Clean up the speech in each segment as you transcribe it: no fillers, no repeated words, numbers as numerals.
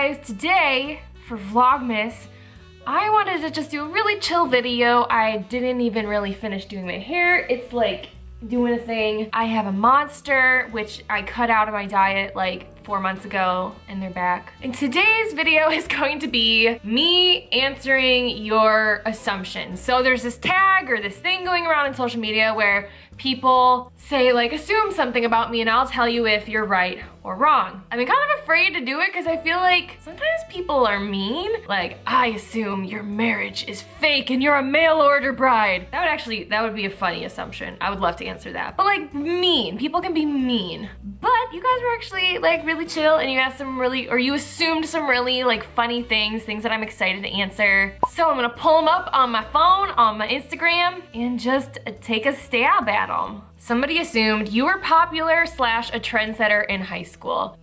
guys, today for Vlogmas, I wanted to just do a really chill video. I didn't even really finish doing my hair. It's like doing a thing. I have a monster, which I cut out of my diet like 4 months ago, and they're back. And today's video is going to be me answering your assumptions. So there's this tag or this thing going around in social media where people say like, assume something about me and I'll tell you if you're right or wrong. I've been kind of afraid to do it because I feel like sometimes people are mean. Like, I assume your marriage is fake and you're a mail order bride. That would be a funny assumption. I would love to answer that. But like mean, people can be mean. But you guys were actually like really chill and you asked some really, or you assumed some really like funny things that I'm excited to answer. So I'm gonna pull them up on my phone, on my Instagram, and just take a stab at them. Somebody assumed you were popular / a trendsetter in high school.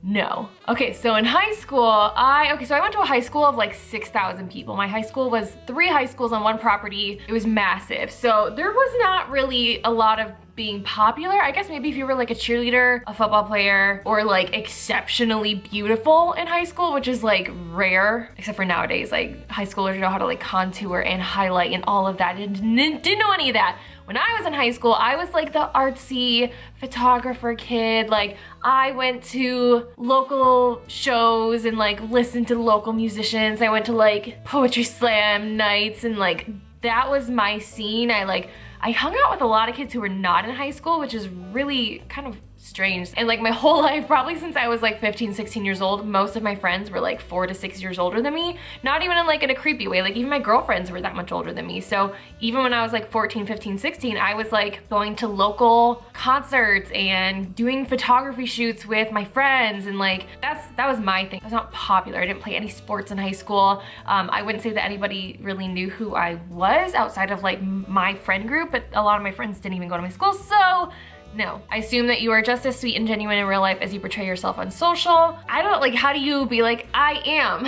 No. Okay, so in high school, I went to a high school of like 6,000 people. My high school was 3 high schools on one property. It was massive. So there was not really a lot of being popular. I guess maybe if you were like a cheerleader, a football player, or like exceptionally beautiful in high school, which is like rare, except for nowadays, like high schoolers know how to like contour and highlight and all of that. Didn't know any of that. When I was in high school, I was like the artsy photographer kid. Like I went to local shows and like listened to local musicians. I went to like poetry slam nights and like that was my scene. I hung out with a lot of kids who were not in high school, which is really kind of strange. And like my whole life, probably since I was like 15, 16 years old, most of my friends were like 4 to 6 years older than me. Not even in a creepy way. Like even my girlfriends were that much older than me. So even when I was like 14, 15, 16, I was like going to local concerts and doing photography shoots with my friends. And like, that was my thing. I was not popular. I didn't play any sports in high school. I wouldn't say that anybody really knew who I was outside of like my friend group, but a lot of my friends didn't even go to my school. So no, I assume that you are just as sweet and genuine in real life as you portray yourself on social. I don't like, how do you be like, I am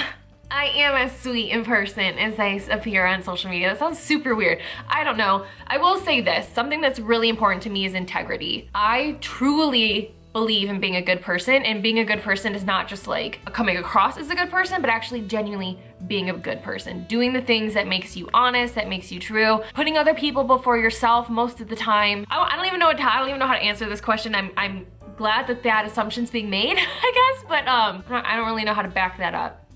as sweet in person as I appear on social media? That sounds super weird. I don't know. I will say this, something that's really important to me is integrity. I truly believe in being a good person, and being a good person is not just like coming across as a good person, but actually genuinely being a good person, doing the things that makes you honest, that makes you true, putting other people before yourself most of the time. I don't even know how to answer this question. I'm glad that assumption's being made, I guess, but I don't really know how to back that up.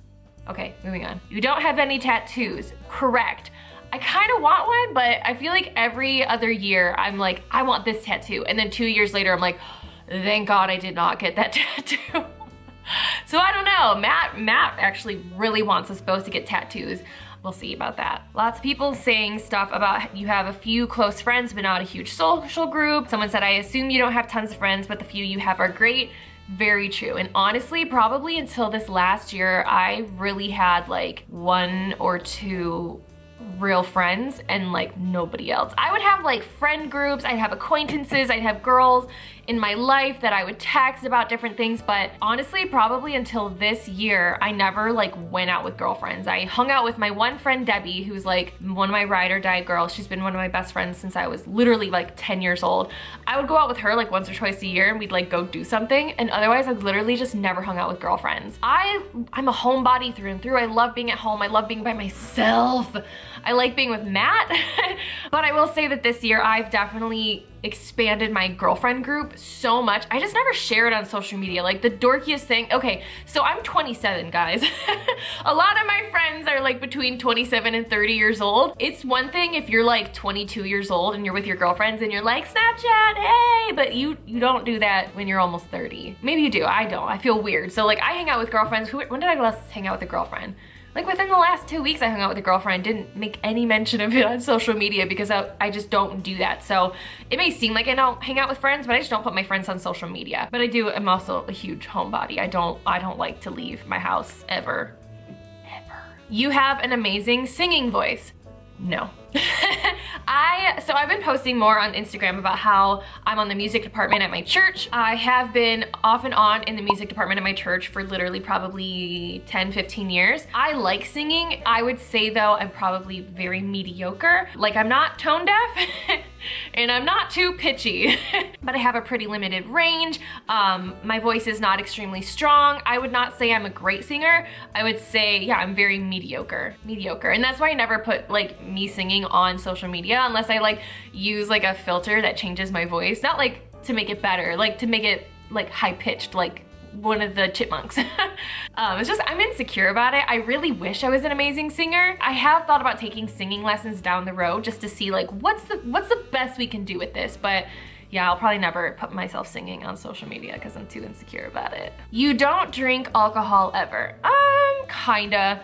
Okay, moving on. You don't have any tattoos. Correct. I kind of want one, but I feel like every other year I'm like, I want this tattoo, and then 2 years later I'm like, thank God I did not get that tattoo. So I don't know, Matt actually really wants us both to get tattoos. We'll see about that. Lots of people saying stuff about you have a few close friends, but not a huge social group. Someone said, I assume you don't have tons of friends, but the few you have are great. Very true. And honestly, probably until this last year, I really had like 1 or 2 real friends and like nobody else. I would have like friend groups, I'd have acquaintances, I'd have girls in my life that I would text about different things, but honestly, probably until this year, I never like went out with girlfriends. I hung out with my one friend, Debbie, who's like one of my ride or die girls. She's been one of my best friends since I was literally like 10 years old. I would go out with her like once or twice a year and we'd like go do something, and otherwise I'd literally just never hung out with girlfriends. I'm a homebody through and through. I love being at home. I love being by myself. I like being with Matt, but I will say that this year I've definitely expanded my girlfriend group so much. I just never share it on social media. Like the dorkiest thing. Okay, so I'm 27, guys. A lot of my friends are like between 27 and 30 years old. It's one thing if you're like 22 years old and you're with your girlfriends and you're like, Snapchat, hey, but you don't do that when you're almost 30. Maybe you do, I don't. I feel weird. So like I hang out with girlfriends. When did I last hang out with a girlfriend? Like within the last 2 weeks I hung out with a girlfriend. Didn't make any mention of it on social media because I just don't do that. So it may seem like I don't hang out with friends, but I just don't put my friends on social media. But I'm also a huge homebody. I don't like to leave my house ever. You have an amazing singing voice. No. So I've been posting more on Instagram about how I'm on the music department at my church. I have been off and on in the music department at my church for literally probably 10, 15 years. I like singing. I would say though, I'm probably very mediocre. Like I'm not tone deaf. and I'm not too pitchy, but I have a pretty limited range. My voice is not extremely strong. I would not say I'm a great singer. I would say, yeah, I'm very mediocre. And that's why I never put like me singing on social media unless I like use like a filter that changes my voice. Not like to make it better, like to make it like high pitched, like one of the chipmunks. It's just, I'm insecure about it. I really wish I was an amazing singer. I have thought about taking singing lessons down the road just to see like, what's the best we can do with this? But yeah, I'll probably never put myself singing on social media because I'm too insecure about it. You don't drink alcohol ever. Kinda.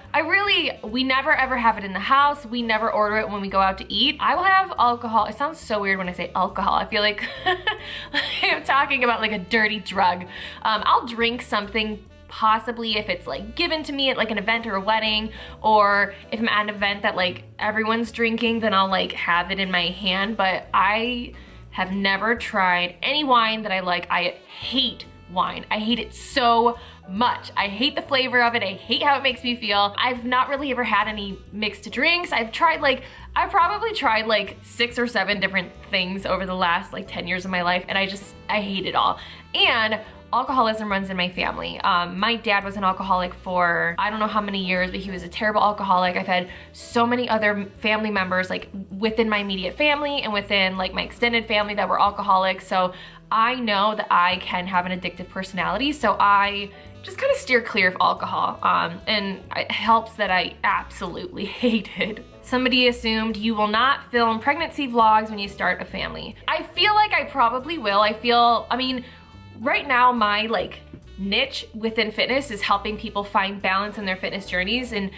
We never ever have it in the house. We never order it when we go out to eat. I will have alcohol. It sounds so weird when I say alcohol. I feel like I'm talking about like a dirty drug. I'll drink something possibly if it's like given to me at like an event or a wedding, or if I'm at an event that like everyone's drinking, then I'll like have it in my hand. But I have never tried any wine that I like. I hate wine. I hate it so much. I hate the flavor of it. I hate how it makes me feel. I've not really ever had any mixed drinks. I've probably tried like 6 or 7 different things over the last like 10 years of my life, and I hate it all. And alcoholism runs in my family. My dad was an alcoholic for I don't know how many years, but he was a terrible alcoholic. I've had so many other family members like within my immediate family and within like my extended family that were alcoholics. So I know that I can have an addictive personality. So I just kind of steer clear of alcohol. And it helps that I absolutely hate it. Somebody assumed you will not film pregnancy vlogs when you start a family. I feel like I probably will. I mean, right now my like niche within fitness is helping people find balance in their fitness journeys and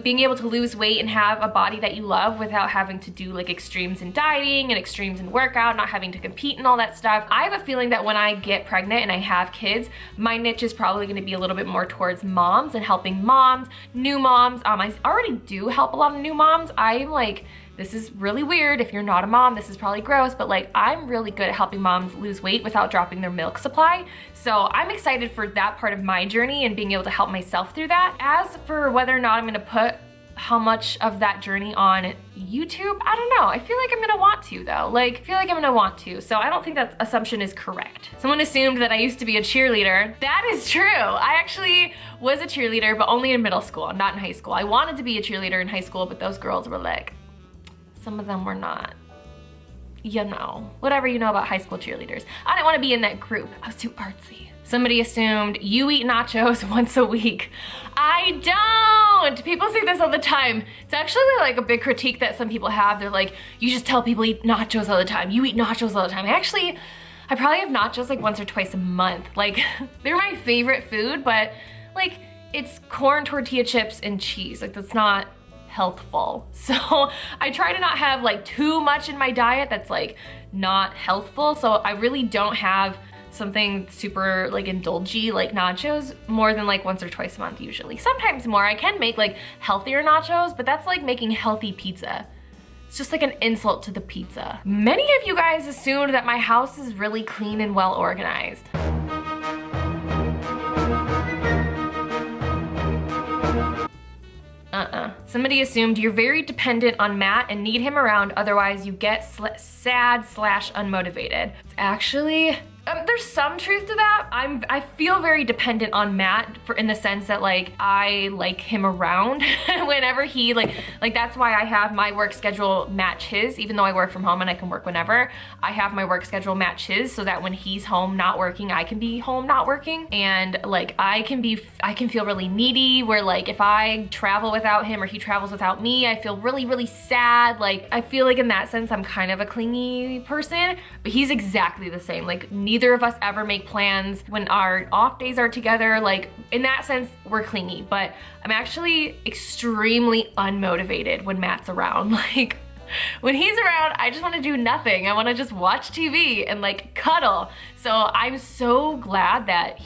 being able to lose weight and have a body that you love without having to do like extremes in dieting and extremes in workout, not having to compete and all that stuff. I have a feeling that when I get pregnant and I have kids, my niche is probably going to be a little bit more towards moms and helping moms, new moms. I already do help a lot of new moms. I'm like, this is really weird. If you're not a mom, this is probably gross, but like I'm really good at helping moms lose weight without dropping their milk supply. So I'm excited for that part of my journey and being able to help myself through that. As for whether or not I'm gonna put how much of that journey on YouTube, I don't know. I feel like I'm gonna want to though. So I don't think that assumption is correct. Someone assumed that I used to be a cheerleader. That is true. I actually was a cheerleader, but only in middle school, not in high school. I wanted to be a cheerleader in high school, but those girls were like, some of them were not, you know, whatever you know about high school cheerleaders. I didn't want to be in that group. I was too artsy. Somebody assumed you eat nachos once a week. I don't. People say this all the time. It's actually like a big critique that some people have. They're like, you just tell people eat nachos all the time. You eat nachos all the time. I probably have nachos like once or twice a month. Like they're my favorite food, but like it's corn, tortilla chips, and cheese. Like that's not healthful. So I try to not have like too much in my diet that's like not healthful. So I really don't have something super like indulgy like nachos more than like once or twice a month usually. Sometimes more. I can make like healthier nachos, but that's like making healthy pizza. It's just like an insult to the pizza. Many of you guys assumed that my house is really clean and well organized. Somebody assumed you're very dependent on Matt and need him around, otherwise you get sad/unmotivated. It's actually, there's some truth to that. I feel very dependent on Matt in the sense that like I like him around whenever he like that's why I have my work schedule match his. Even though I work from home and I can work whenever, I have my work schedule match his so that when he's home not working, I can be home not working. And like I can feel really needy where like if I travel without him or he travels without me, I feel really sad. Like I feel like in that sense I'm kind of a clingy person, but he's exactly the same. Like neither of us ever make plans when our off days are together. Like in that sense, we're clingy, but I'm actually extremely unmotivated when Matt's around. Like when he's around, I just want to do nothing. I want to just watch TV and like cuddle. So I'm so glad that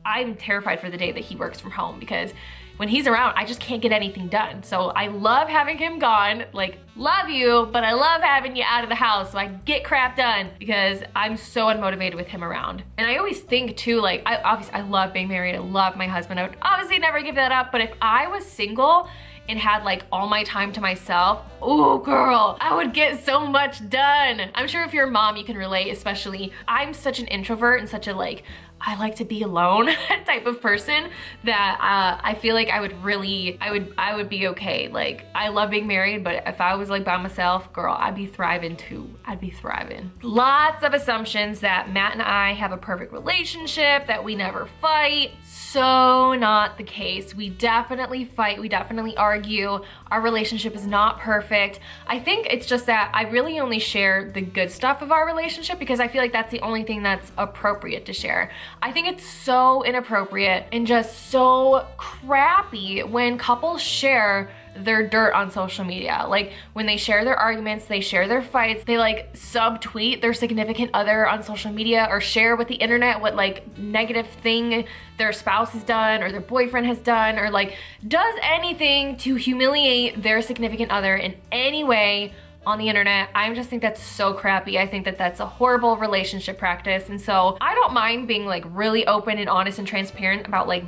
I'm terrified for the day that he works from home because when he's around, I just can't get anything done. So I love having him gone, like love you, but I love having you out of the house so I get crap done because I'm so unmotivated with him around. And I always think too, like I love being married. I love my husband. I would obviously never give that up, but if I was single and had like all my time to myself, oh girl, I would get so much done. I'm sure if you're a mom, you can relate, especially I'm such an introvert and such a like, I like to be alone type of person that I feel like I would be okay. Like, I love being married, but if I was like by myself, girl, I'd be thriving too. I'd be thriving. Lots of assumptions that Matt and I have a perfect relationship, that we never fight. So not the case. We definitely fight, we definitely argue. Our relationship is not perfect. I think it's just that I really only share the good stuff of our relationship because I feel like that's the only thing that's appropriate to share. I think it's so inappropriate and just so crappy when couples share their dirt on social media. Like when they share their arguments, they share their fights, they like subtweet their significant other on social media or share with the internet what like negative thing their spouse has done or their boyfriend has done or like does anything to humiliate their significant other in any way on the internet. I just think that's so crappy. I think that that's a horrible relationship practice. And so I don't mind being like really open and honest and transparent about like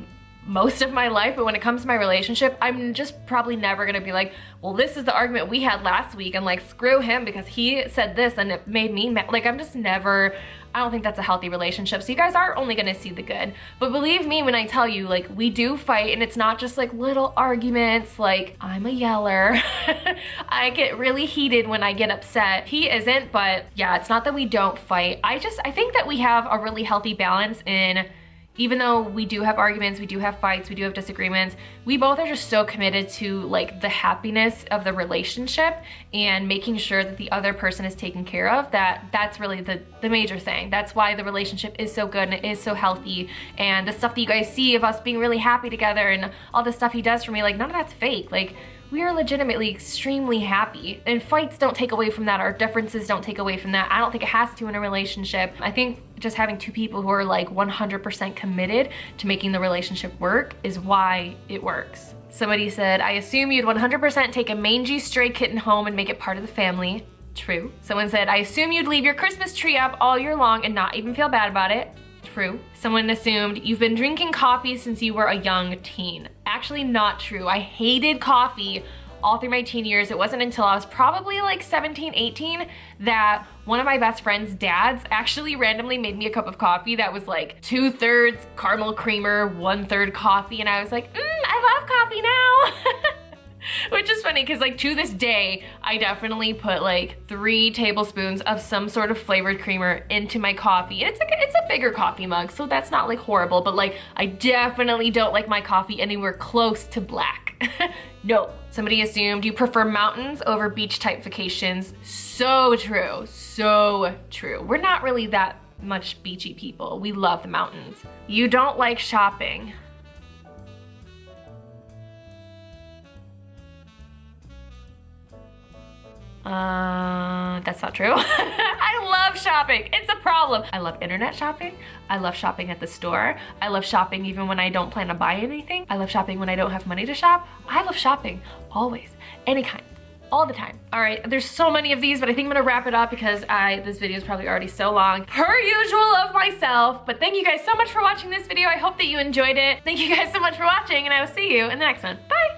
most of my life, but when it comes to my relationship, I'm just probably never gonna be like, well, this is the argument we had last week and like screw him because he said this and it made me mad. Like I'm just never, I don't think that's a healthy relationship. So you guys are only gonna see the good. But believe me when I tell you, like we do fight and it's not just like little arguments, like I'm a yeller. I get really heated when I get upset. He isn't, but yeah, it's not that we don't fight. I think that we have a really healthy balance in, even though we do have arguments, we do have fights, we do have disagreements, we both are just so committed to like the happiness of the relationship and making sure that the other person is taken care of, that's really the major thing. That's why the relationship is so good and it is so healthy. And the stuff that you guys see of us being really happy together and all the stuff he does for me, like none of that's fake. Like we are legitimately extremely happy, and fights don't take away from that. Our differences don't take away from that. I don't think it has to in a relationship. I think just having two people who are like 100% committed to making the relationship work is why it works. Somebody said, I assume you'd 100% take a mangy stray kitten home and make it part of the family. True. Someone said, I assume you'd leave your Christmas tree up all year long and not even feel bad about it. True. Someone assumed you've been drinking coffee since you were a young teen. Actually not true. I hated coffee all through my teen years. It wasn't until I was probably like 17, 18 that one of my best friend's dads actually randomly made me a cup of coffee that was like 2/3 caramel creamer, 1/3 coffee. And I was like, I love coffee now. Which is funny because like to this day, I definitely put like 3 tablespoons of some sort of flavored creamer into my coffee. And it's a bigger coffee mug, so that's not like horrible, but like I definitely don't like my coffee anywhere close to black. No. Somebody assumed you prefer mountains over beach type vacations. So true, so true. We're not really that much beachy people. We love the mountains. You don't like shopping. That's not true. I love shopping. It's a problem. I love internet shopping. I love shopping at the store. I love shopping even when I don't plan to buy anything. I love shopping when I don't have money to shop. I love shopping always, any kind, all the time. All right, there's so many of these, but I think I'm gonna wrap it up because this video is probably already so long, per usual of myself. But thank you guys so much for watching this video. I hope that you enjoyed it. Thank you guys so much for watching, and I will see you in the next one. Bye.